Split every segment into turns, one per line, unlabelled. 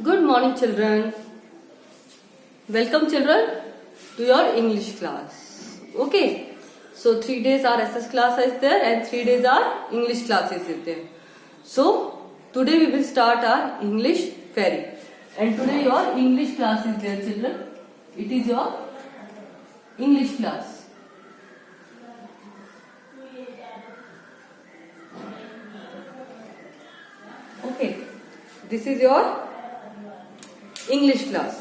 Good morning, children. Welcome, children, to your English class. Okay. So 3 days our SS class is there and 3 days our English classes is there. So today we will start our English fairy. And today your English class is there, children. It is your English class. Okay. This is your English class.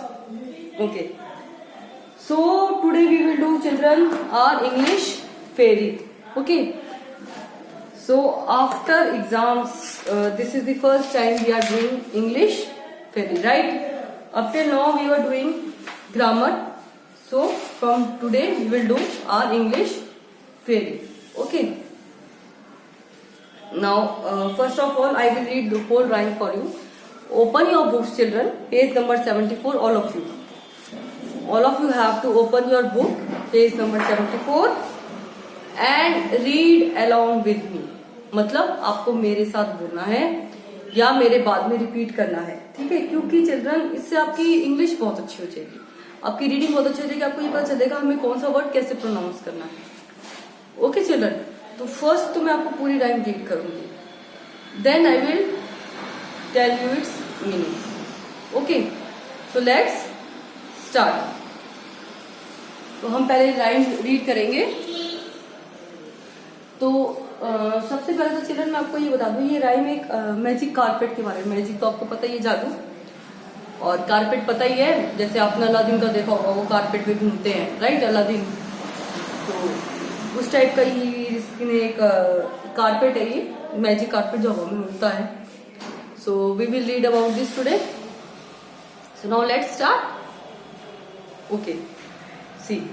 Okay. So today we will do, children, our English fairy. Okay. So after exams, this is the first time we are doing English fairy, right? Up till now we were doing grammar. So from today we will do our English fairy. Okay. Now first of all I will read the whole rhyme for you. Open your books, children, page number 74, all of you. All of you have to open your book, page number 74, and read along with me. मतलब आपको मेरे साथ बोलना है या मेरे बाद में रिपीट करना है, ठीक है? क्योंकि चिल्ड्रन इससे आपकी इंग्लिश बहुत अच्छी हो जाएगी, आपकी रीडिंग बहुत अच्छी हो जाएगी, आपको ये पता चलेगा हमें कौन सा वर्ड कैसे प्रोनाउंस करना है. ओके चिल्ड्रन, तो फर्स्ट तो मैं आपको पूरी राइम रीड करूंगी, then I will tell you its meaning. Okay, so let's start. तो हम पहले राइम रीड करेंगे. तो सबसे पहले तो चिल्ड्रन मैं आपको ये बता दूं, ये राइम एक मैजिक कारपेट के बारे में. मैजिक तो आपको पता ही है, जादू. और कारपेट पता ही है, जैसे आपने अलादीन का देखा होगा, वो कारपेट पे घूमते हैं, राइट? अलादीन, तो उस टाइप का ही इसने एक कारपेट है, ये मैजिक कारपेट जो हवा में उड़ता है. So we will read about this today. So now let's start. Okay. See.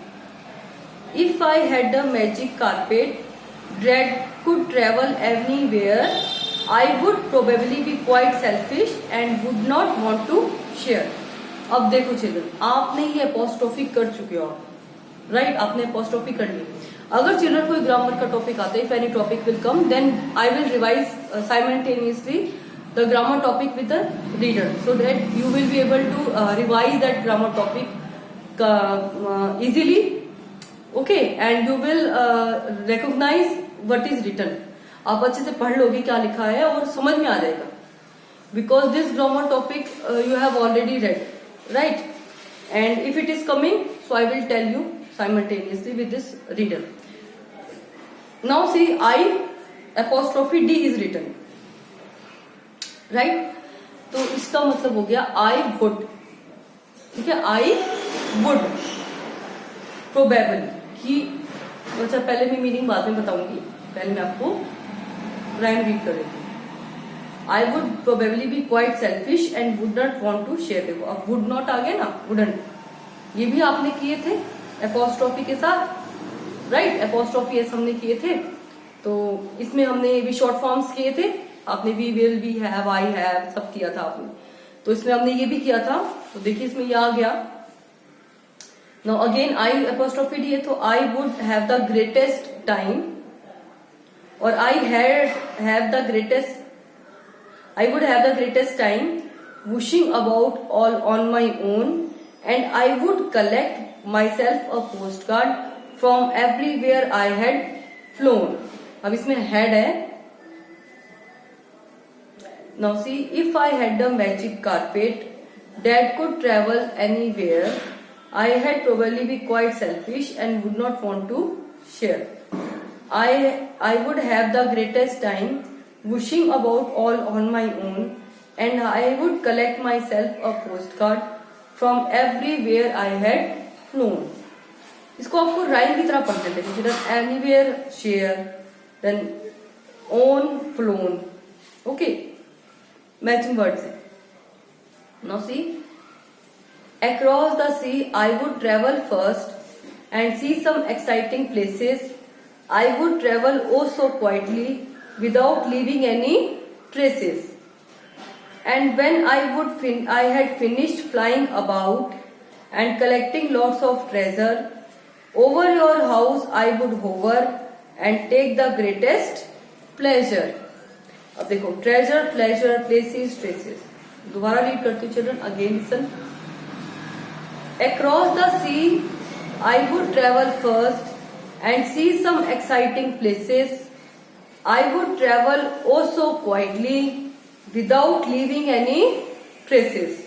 If I had a magic carpet that could travel anywhere, I would probably be quite selfish and would not want to share. अब देखो children, आपने ये apostrophe कर चुके हो, right? आपने apostrophe कर ली. अगर चिल्ड्रन कोई ग्रामर का टॉपिक आता है, if any topic will come, then I will revise simultaneously the grammar topic with the reader, so that you will be able to revise that grammar topic easily. Okay, and you will recognize what is written. आप अच्छे से पढ़ लोगे क्या लिखा है और समझ में आ जाएगा, because this grammar topic you have already read, right? And if it is coming, so I will tell you simultaneously with this reader. Now see, I apostrophe D is written, right? तो इसका मतलब हो गया I would, ठीक है? आई would probably की. अच्छा, पहले मैं मीनिंग बाद में बताऊंगी, पहले मैं आपको राइम रीड कर देती हूँ. I would probably be quite selfish and would not want to share. देखो अब वुड नॉट आ गया ना, वुडंट, ये भी आपने किए थे एपोस्ट्रोफी के साथ, राइट? एपोस्ट्रोफी एस हमने किए थे, तो इसमें हमने ये भी शॉर्ट फॉर्म्स किए थे. आपने भी विल, भी हैव, आई हैव सब किया था आपने, तो इसमें हमने ये भी किया था. तो देखिए इसमें ये आ गया. Now again I apostrophe D है, तो I would have the greatest time, और I have the greatest, I would have the greatest time wishing about all on my own, and I would collect myself a postcard from everywhere I had flown. अब इसमें had है. Now see, if I had a magic carpet that could travel anywhere, I had probably be quite selfish and would not want to share. I would have the greatest time wishing about all on my own, and I would collect myself a postcard from everywhere I had flown. इसको आपको rhyme की तरह पढ़ते थे. Consider anywhere, share, then on, flown. Okay. Matching words है. Now see, across the sea I would travel first and see some exciting places. I would travel oh so quietly without leaving any traces. And when I had finished flying about and collecting lots of treasure, over your house I would hover and take the greatest pleasure. अब देखो, treasure, pleasure, places, traces, दोबारा read करती हूँ children, again listen. Across the sea, I would travel first and see some exciting places. I would travel oh so quietly without leaving any traces.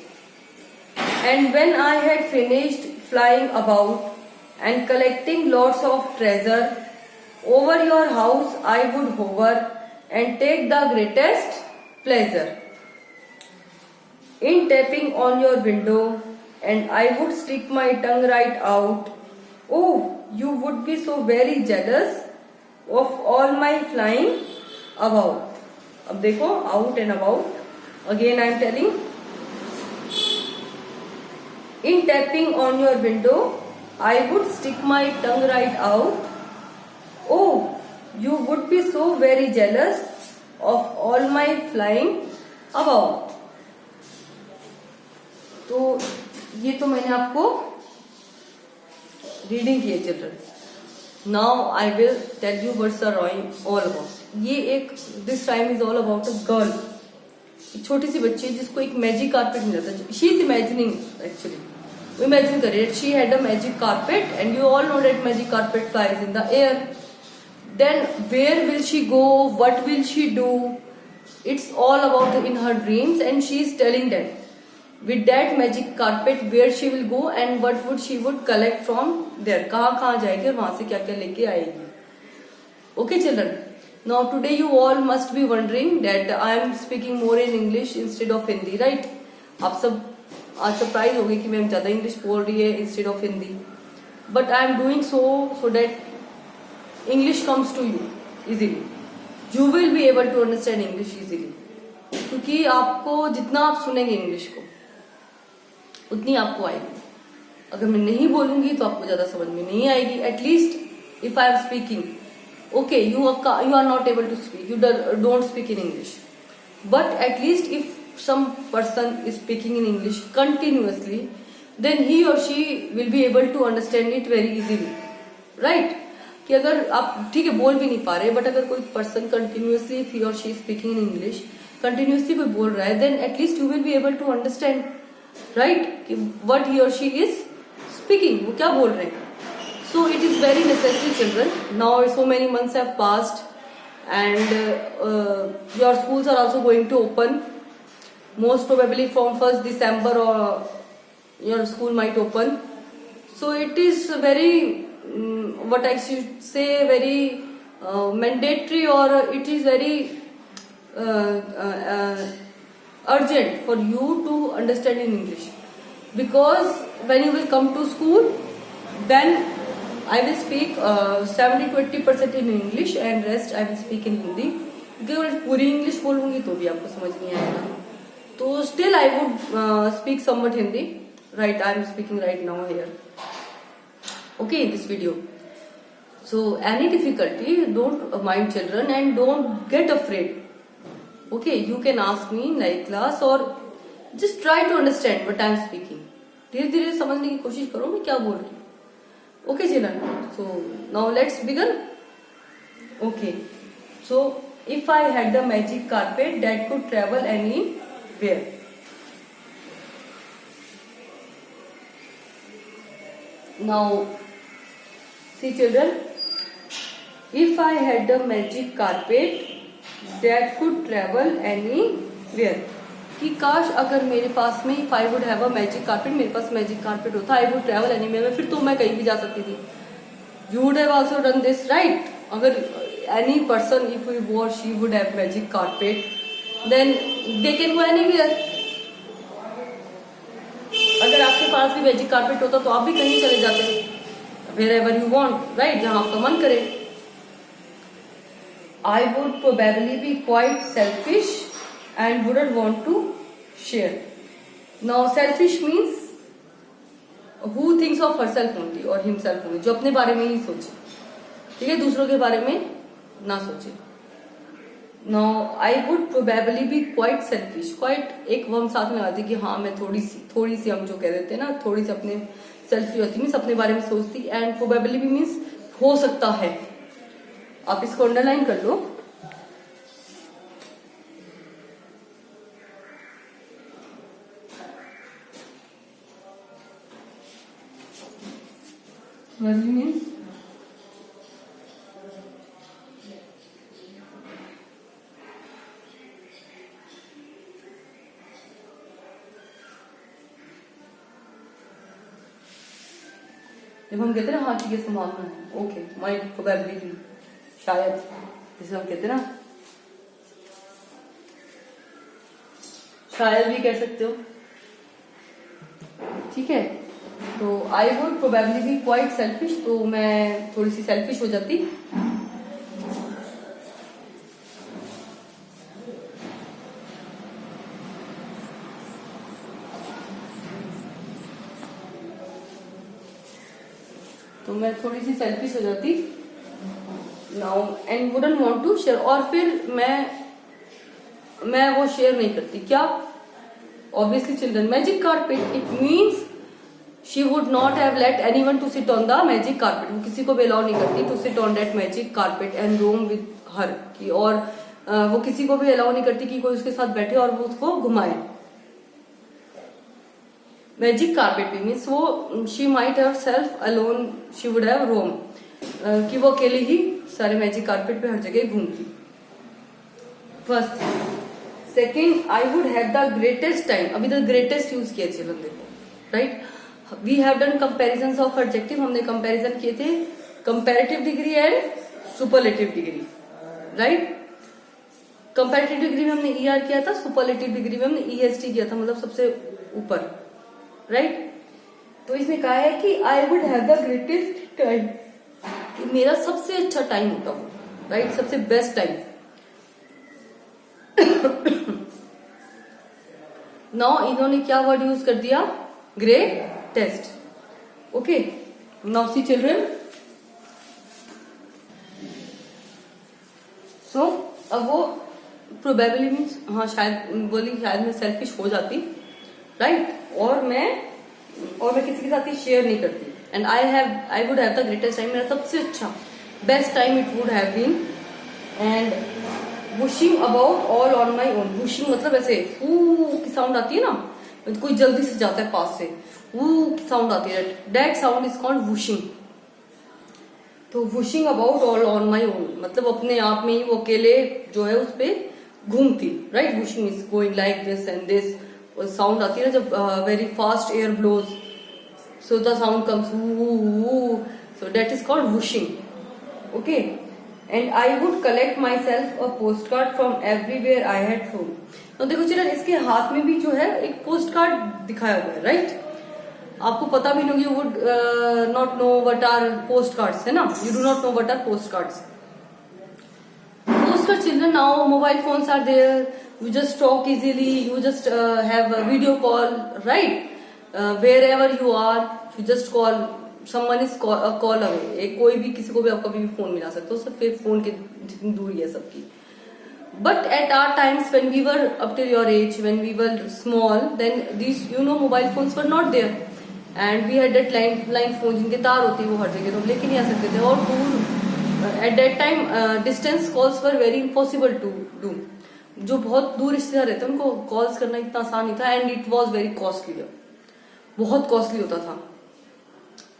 And when I had finished flying about and collecting lots of treasure, over your house I would hover and take the greatest pleasure in tapping on your window, and I would stick my tongue right out. Oh, you would be so very jealous of all my flying about. अब देखो out and about. Again I am telling. In tapping on your window, I would stick my tongue right out. Oh, you would be so very jealous of all my flying about. तो ये तो मैंने आपको reading की है children. Now I will tell you what's the rhyme all about. ये एक this rhyme is all about a girl, एक छोटी सी बच्ची जिसको एक मैजिक कारपेट मिला था। She is imagining, actually imagine करिए, she had a magic carpet and you all know that magic carpet flies in the air. Then where will she go, what will she do, it's all about in her dreams and she is telling that with that magic carpet where she will go and what would she would collect from there, कहाँ जाएगी और वहां से क्या क्या लेके आएगी। Okay children, now today you all must be wondering that I am speaking more in English instead of Hindi, right? आप सब आज सरप्राइज हो गए कि मैम ज्यादा इंग्लिश बोल रही है instead of Hindi, but I am doing so that English comes to you easily. You will be able to understand English easily, क्योंकि आपको जितना आप सुनेंगे इंग्लिश को उतनी आपको आएगी। अगर मैं नहीं बोलूंगी तो आपको ज्यादा समझ में नहीं आएगी। At least if I am speaking, okay you are not able to speak, you don't speak in English, but at least if some person is speaking in English continuously, then he और she will be able to understand it very easily, right? कि अगर आप ठीक है बोल भी नहीं पा रहे, बट अगर कोई पर्सन कंटिन्यूअसली, इफ ही और she speaking in English, continuously कोई बोल रहा है, then at least you will be able to understand, right, what he और शी इज स्पीकिंग, वो क्या बोल रहे हैं। So it is very necessary children. Now so many months have passed and your schools are also going to open, most probably from 1st December or your school might open. So it is very what I should say very mandatory, or it is very urgent for you to understand in English, because when you will come to school, then I will speak 70 to 80% in English and rest I will speak in Hindi. क्योंकि अगर पूरी English बोलूंगी तो भी आपको समझ नहीं आएगा, तो still I would speak somewhat Hindi, right? I am speaking right now here, okay, in this video. So any difficulty, don't mind children and don't get afraid. Okay, you can ask me in like class or just try to understand what I am speaking. धीरे धीरे समझने की कोशिश करो मैं क्या बोल रही हूँ। Okay children, so now let's begin. Okay, so if I had the magic carpet that could travel anywhere. Now see children, if I had the magic carpet that could travel anywhere, कि काश अगर मेरे पास में, if I would have a magic carpet, मेरे पास magic carpet होता, I would travel anywhere, फिर तो मैं कहीं भी जा सकती थी। You would have also done this, right? अगर any person, if he or she would have magic carpet, then they can go anywhere. अगर आपके पास भी मैजिक कारपेट होता तो आप भी कहीं चले जाते, wherever you want, right? जहां आपका मन करे। I would probably be quite selfish and wouldn't want to share. Now selfish means who thinks of herself only or himself only, जो अपने बारे में ही सोचे, ठीक है, दूसरों के बारे में ना सोचे। Now I would probably be quite selfish. Quite एक वर्म साथ में आती कि हाँ मैं थोड़ी सी हम जो कह देते हैं ना, थोड़ी सी अपने सेल्फी होती, मीन्स अपने बारे में सोचती, एंड प्रोबेबली भी मीन्स हो सकता है। आप इसको अंडरलाइन कर लो। प्रोबेबली मीन्स जब हम कहते हैं ना हाँ ठीक है संभालना है, ओके माइट प्रोबेबली शायद, जैसे हम कहते हैं ना शायद भी कह सकते हो, ठीक है। तो I would probably be quite selfish, तो मैं थोड़ी सी सेल्फिश हो जाती। तो मैं थोड़ी सी सेल्फिश हो जाती now and wouldn't want to share, और फिर मैं वो शेयर नहीं करती। क्या? Obviously children, magic carpet it means she would not have let anyone to sit on the magic carpet, वो किसी को भी अलाउ नहीं करती to sit on that magic carpet and roam with her की, और वो किसी को भी अलाउ नहीं करती कि कोई उसके साथ बैठे और वो उसको घुमाए। मैजिक कारपेट मीन्स वो she might have self alone she would have roam, कि वो अकेले ही सारे मैजिक कारपेट पे हर जगह घूमती। First. Second, I would have the greatest time, अभी द ग्रेटेस्ट यूज किया चिल्ड्रन, देखो right. We have done comparison of adjective, हमने कंपेरिजन किए थे comparative degree and superlative degree, right. Comparative degree में हमने ER किया था, सुपरलेटिव डिग्री में हमने EST किया था, मतलब सबसे ऊपर, राइट। तो इसने कहा है कि आई would have the greatest time, मेरा सबसे अच्छा टाइम होता वो, राइट, सबसे बेस्ट टाइम। नाउ इन्होंने क्या वर्ड यूज कर दिया? Greatest. Okay, now see children, so अब वो प्रोबेबली मीन्स हाँ शायद बोली, शायद मैं सेल्फिश हो जाती, राइट, और मैं किसी के साथ ही शेयर नहीं करती। And I would have the greatest time, मेरा सबसे अच्छा best time it would have been. And whooshing about all on my own, whooshing मतलब ऐसे की साउंड आती है ना, कोई जल्दी से जाता है पास से, वो की साउंड आती है, that sound is called whooshing. तो whooshing about all on my own मतलब अपने आप में ही वो अकेले जो है उस पे घूमती, right. Whooshing is going like this and this, sound आती है ना जब very fast air blows, so the sound comes, so that is called whooshing. Okay, and I would collect myself a post card from everywhere I had from. तो देखो children, इसके हाथ में भी जो है एक पोस्ट कार्ड दिखाया हुआ है, राइट। आपको पता भी नहीं, you would not know what R post cards, है ना, you do not know what R post cards. Post cards, children, now mobile phones are there, you just talk easily, you just have a video call, right, wherever you are, you just call, someone is a call away, कोई भी किसी को भी आप कभी भी phone मिला सकते हो, सिर्फ फोन की जितनी दूरी है सबकी। But at our times when we were up till your age, when we were small, then these mobile phones were not there, and we had that line phone जिनके तार होती है वो हर जगह तो लेके नहीं आ सकते थे, और दूर at that time distance calls were very impossible to do, जो बहुत दूर रिश्तेदार रहते हैं उनको कॉल्स करना इतना आसान नहीं था, and it was very costly, बहुत कॉस्टली होता था।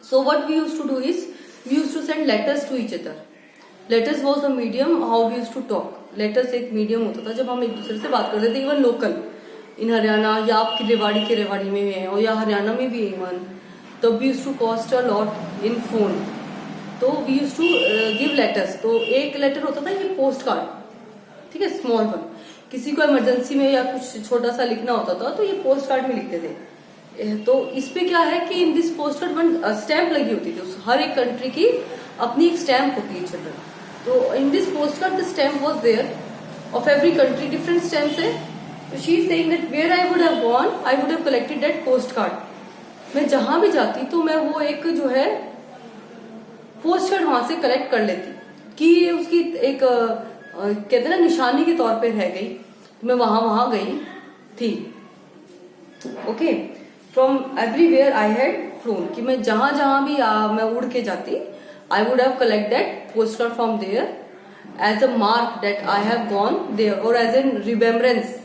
So what we use to do is we use to send letters to each other. Letters was the medium how we use to talk. Letters एक medium होता था जब हम एक दूसरे से बात करते थे, इवन लोकल इन हरियाणा या आपकी रेवाड़ी में है, और या हरियाणा में भी इवन, तब we use to cost a lot in phone, तो we use to give letters. तो एक लेटर होता था ये पोस्ट कार्ड, ठीक है, स्मॉल वन, किसी को इमरजेंसी में या कुछ छोटा सा लिखना होता था तो ये पोस्ट कार्ड में लिखते थे। तो इस पे क्या है कि इन this post card one stamp लगी होती थी, हर एक कंट्री की अपनी एक स्टैंप होती है चिल्ड्रन। तो in this post card the stamp was there of every country, different stamps है। तो she is saying that where I would have gone I would have collected that post card. मैं जहां भी जाती तो मैं वो एक जो है पोस्ट कार्ड वहां से कलेक्ट कर लेती कि उसकी एक कहते हैं ना निशानी के तौर पे रह गई, तो मैं वहां गई थी। Okay, from everywhere I had flown, कि मैं जहां भी मैं उड़ के जाती, I would have collect that post card from there as a mark that I have gone there, और एज एन रिमेम्बरेंस,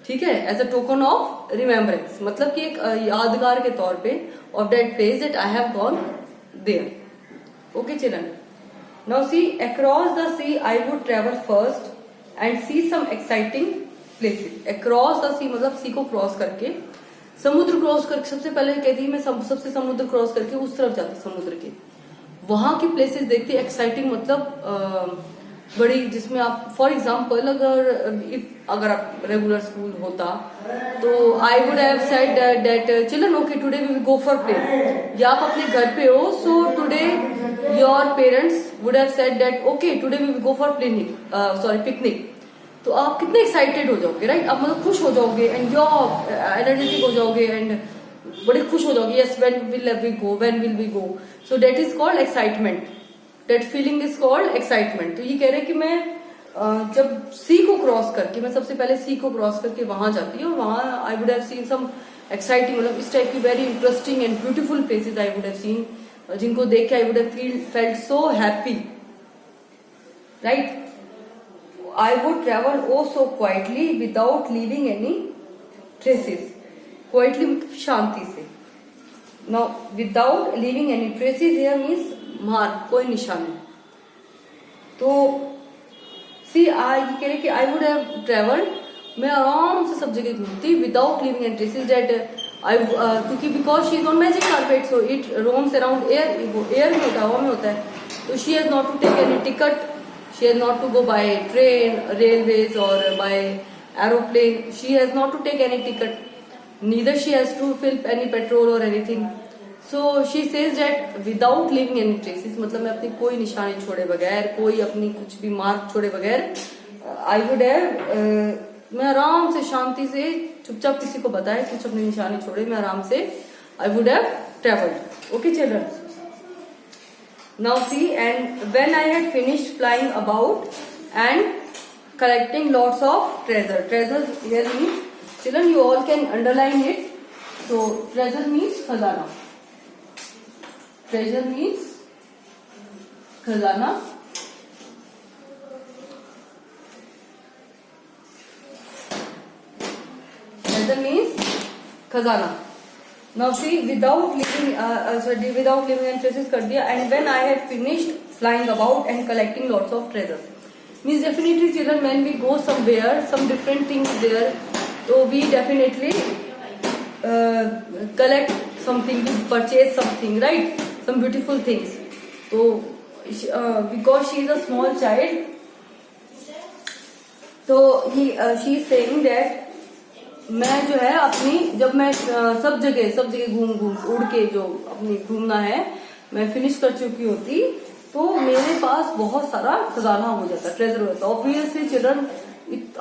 ठीक है, as a token of remembrance, मतलब कि एक यादगार के तौर पे of that place that I have gone there. Okay children, now see, across the sea I would travel first and see some exciting places. Across the sea मतलब sea को cross करके, समुद्र क्रॉस करके, सबसे पहले कहती है मैं सबसे समुद्र क्रॉस करके उस तरफ जाती, समुद्र के वहां की प्लेसेस देखती. एक्साइटिंग मतलब बड़ी, जिसमें आप फॉर एग्जाम्पल अगर आप रेगुलर स्कूल होता तो I would have said that children okay today we will go for play. या आप अपने घर पे हो, so today your parents would have said that okay today we will go for picnic. तो आप कितने एक्साइटेड हो जाओगे, राइट? आप मतलब खुश हो जाओगे एंड योर एनर्जेटिक हो जाओगे एंड बड़े खुश हो जाओगे. Yes, when will we go. So that is called excitement. That feeling is called excitement. तो ये कह रहे हैं कि मैं जब सी को क्रॉस करके, मैं सबसे पहले सी को क्रॉस करके वहां जाती हूँ, वहां I would have seen some exciting, मतलब इस टाइप की very interesting and beautiful places I would have seen, जिनको देख के I would have felt so happy, right? I would travel oh so quietly without leaving any traces. Quietly मतलब शांति से. Now without leaving any traces here means mark, कोई निशान नहीं. तो see ये कह रहे कि I would have traveled, मैं आराम से सब जगह घूमती without leaving any traces. That क्योंकि because she is on magic carpet so it roams around air में होता है, हवा में होता है. तो she has not to take any ticket. She has not to go by train, railways or by aeroplane. She has not to take any ticket. Neither she has to fill any petrol or anything. So she says that without leaving any traces, मतलब मैं अपनी कोई निशानी छोड़े बगैर, कोई अपनी कुछ भी मार्क छोड़े बगैर, I would have मैं आराम से शांति से चुपचाप, किसी को बताए कुछ अपनी निशानी छोड़े, मैं आराम से I would have traveled. Okay children. Now see, and when I had finished flying about and collecting lots of treasure. Treasure here means, children you all can underline it. So treasure means khazana. Treasure means khazana. Treasure means khazana. Now see, without leaving any traces कर दिया. And when I had finished flying about and collecting lots of treasures, means definitely children, when we go somewhere, some different things there, so we definitely collect something, we purchase something, right? Some beautiful things. So because she is a small child, so she is saying that मैं जो है अपनी, जब मैं सब जगह घूम उड़ के जो अपनी घूमना है मैं फिनिश कर चुकी होती, तो मेरे पास बहुत सारा खजाना हो जाता, ट्रेजर होता. Obviously children,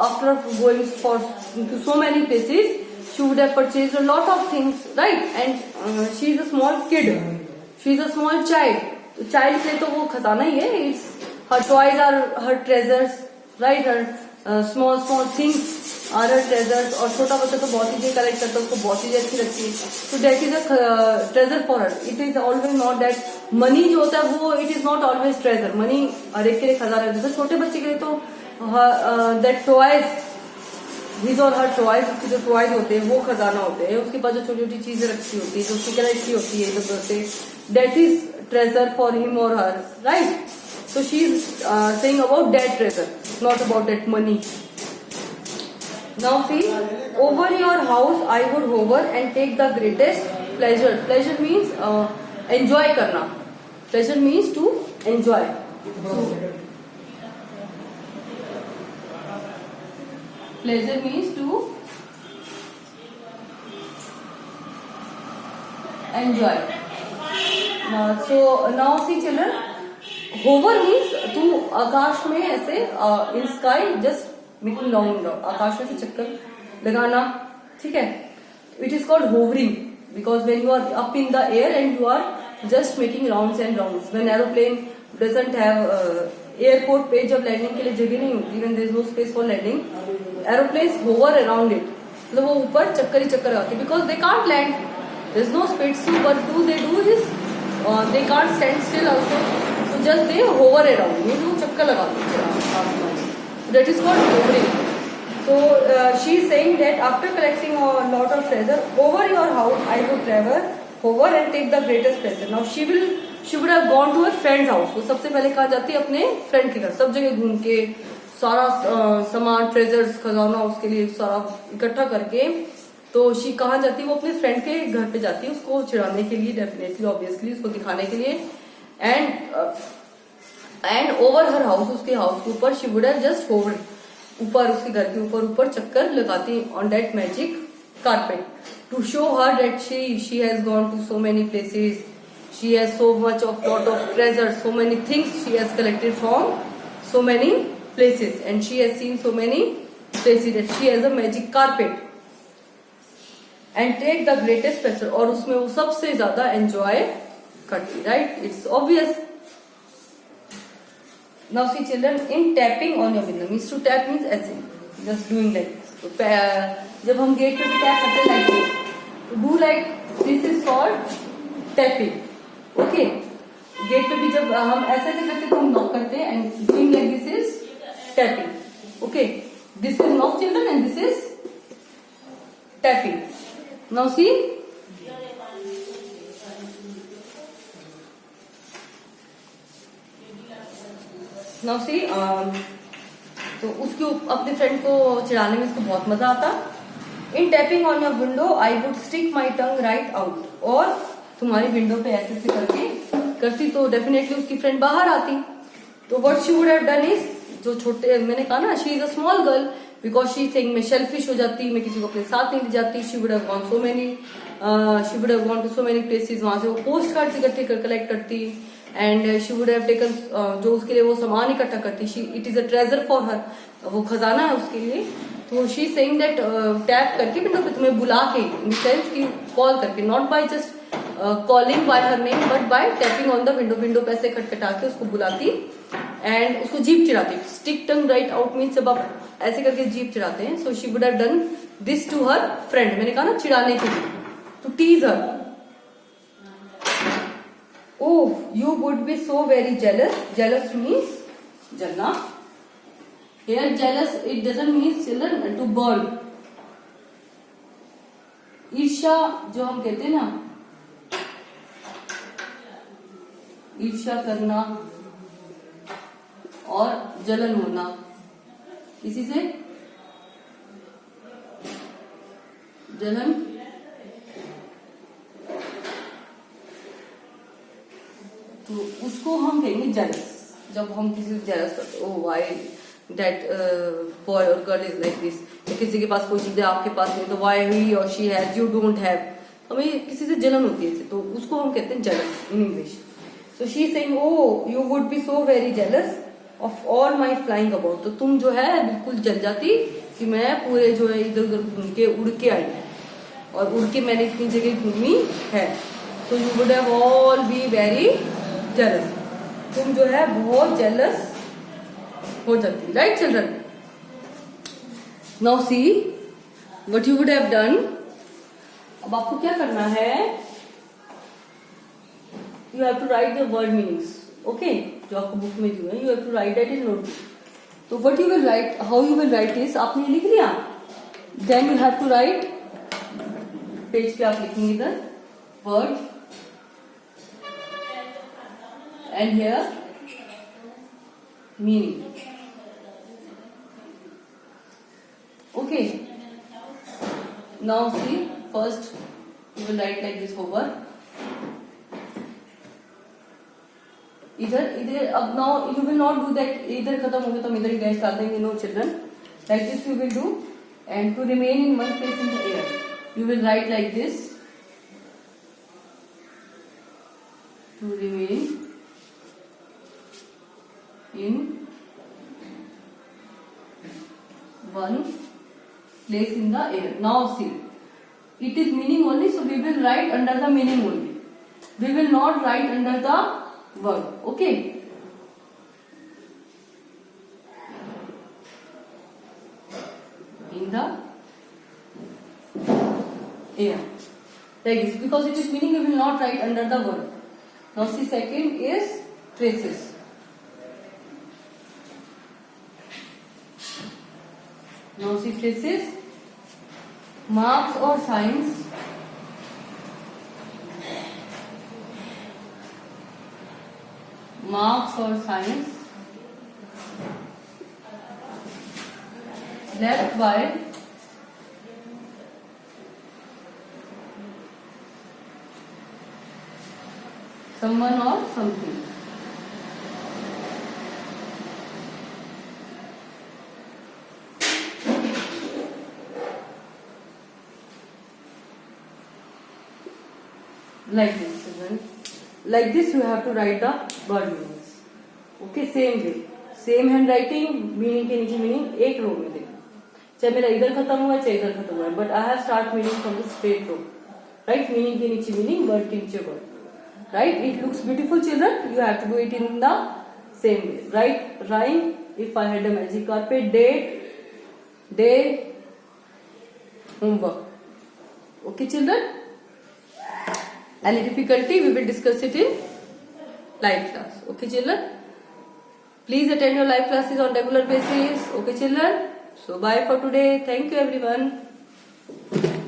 after going for to so many places she would have purchased a lot of things, right? And she is a small kid, she is a small child. तो चाइल्ड के लिए तो वो खजाना ही है. It's her toys are her treasures, right? Her small things are her treasures. और छोटा बच्चा तो बहुत चीजें कलेक्ट करता है, उसको बहुत चीजें अच्छी लगती है. तो that is a treasure for her. It is always not that money जो होता है वो it is not always treasure. Money हर एक के लिए खजाना है. जैसे छोटे बच्चे के लिए तो दैट टॉयज, हिज और हर टॉयज, उसके जो टॉयज होते हैं वो खजाना होते हैं. उसके पास जो छोटी छोटी चीजें रखी होती है, जो उसकी कलेक्ट की होती है इधर से, that is treasure for him और हर, right? So she is saying about that treasure, not about that money. Now see, over your house I would hover and take the greatest pleasure. Pleasure means enjoy करना. Pleasure means to enjoy. Pleasure means to enjoy. So now see children, hover means तू आकाश में ऐसे in sky just making round, आकाश में से चक्कर लगाना, ठीक है? It is called hovering because when you are up in the air and you are just making rounds and rounds. When aeroplane doesn't have, airport पे जब लैंडिंग के लिए जगह नहीं होती, when there is no space for landing, aeroplanes hover around it, मतलब वो ऊपर चक्कर ही चक्कर लगाते because they can't land, there is no space to, but do they do this, they can't stand still also. Just they hover around, means वो चक्कर लगाते हैं. That is called hovering. So she is saying that after collecting a lot of treasure, over your house I would travel, hover and take the greatest pleasure. Now she will she would have gone to her friends house. वो सबसे पहले कहाँ जाती है? अपने friend के घर। सब जगह घूम के सारा सामान, ट्रेजर्स, खजाना उसके लिए सारा इकट्ठा करके, तो शी कहाँ जाती है? वो अपने फ्रेंड के घर पे जाती है, उसको चिढ़ाने के लिए, डेफिनेटली ऑब्वियसली उसको दिखाने के लिए। एंड ओवर हर हाउस, उसके हाउस के ऊपर, she would have just hold, ऊपर उसके घर के ऊपर चक्कर लगाती on that magic carpet to show her that she has gone to so many places, she has so much of lot of treasure, so many things she has collected from so many places and she has seen so many places that she has a magic carpet and take the greatest pleasure, और उसमें वो सबसे ज्यादा enjoy करती, right? It's obvious. Now see children, in tapping on your window, means to tap means ऐसे, just doing like this. तो जब हम गेट पे भी टैप करते हैं like this, तो do like this is called tapping, okay? Gate पे भी जब हम ऐसे करते तो हम नॉक करते हैं and doing like this is tapping, okay? This is knock children and this is tapping. Now see. Now see, तो उसके अपने फ्रेंड को चिढ़ाने में इसको बहुत मजा आता। In tapping on your window I would stick my tongue right out, और तुम्हारी विंडो पे ऐसे से करके करती तो डेफिनेटली उसकी फ्रेंड बाहर आती। तो what she would have done is, जो छोटे मैंने कहा ना, she is a small girl because she think मैं शेल्फिश हो जाती, मैं किसी को अपने साथ नहीं ले जाती। She would have gone to so many places, वहां से वो पोस्ट कार्ड इकट्ठे कलेक्ट करती and she would have taken, जो उसके लिए वो सामान इकट्ठा करती, she it is a treasure for her, वो खजाना है उसके लिए। तो शी सेइंग दैट टैप करके विंडो पे, तुम्हें बुला के, इन द सेंस की कॉल करके, not by just calling by her name but bye tapping on the window, window पे ऐसे खटखटा के उसको बुलाती एंड उसको जीप चिढ़ाती। Stick tongue right out means जब आप ऐसे करके जीप चिढ़ाते हैं। So she would have done this to her friend, मैंने कहा ना चिढ़ाने के लिए, to tease her. Oh, you would be so very jealous. Jealous means जलना. Here jealous, it doesn't mean children to burn. ईर्ष्या जो हम कहते हैं ना, ईर्ष्या करना और जलन होना किसी से, जलन तो उसको हम कहेंगे जेलस। जब हम किसी से जेलस करते, ओह व्हाई दैट बॉय और गर्ल इज लाइक दिस, तो किसी के पास कोई चीज है आपके पास नहीं, तो व्हाई ही और she has you don't have, हमें किसी से जलन होती है, तो उसको हम कहते हैं jealous in English. So she saying oh you would be so very jealous of all my flying about, तो तुम जो है बिल्कुल जल जाती कि मैं पूरे जो है इधर उधर घूम के उड़ के आई है, और उड़ के मैंने इतनी जगह घूमी है। So you would have all be very jealous, तुम जो है बहुत जेलस हो जाती, right children? Now see what you would have done. अब आपको क्या करना है, you have to write the word meanings, okay, जो आपको बुक में दिए हैं, you have to write that in notebook. तो what you will write, how you will write is, आपने लिख लिया, then you have to right, page पे आप लिखेंगे इधर word and here meaning, okay? Now see, first you will write like this over, इधर अब now you will not do that, इधर खत्म हो गया तो हम इधर ही डैश डाल देंगे, no children, like this you will do, and to remain in one place in the air you will write like this, to remain in one place in the air. Now see, it is meaning only, so we will write under the meaning only, we will not write under the word, okay? In the air like this, because it is meaning, we will not write under the word. Now see, second is traces. Now see traces, marks or signs marks or science, left by someone or something. Like this, children. Like this you have to write the word meanings. Okay, same way, same handwriting, meaning के नीचे meaning एक रो में देखो, चाहे मेरा इधर खत्म हुआ है चाहे इधर खत्म हुआ है, but I have start meaning from the straight row. Right, meaning के नीचे meaning, word के नीचे word. Right, it looks beautiful, children. You have to do it in the same way. Write rhyme. If I had a magic carpet, date, day, homework. Okay, children. Any difficulty, we will discuss it in live class. Okay, children. Please attend your live classes on regular basis. Okay, children. So bye for today. Thank you, everyone.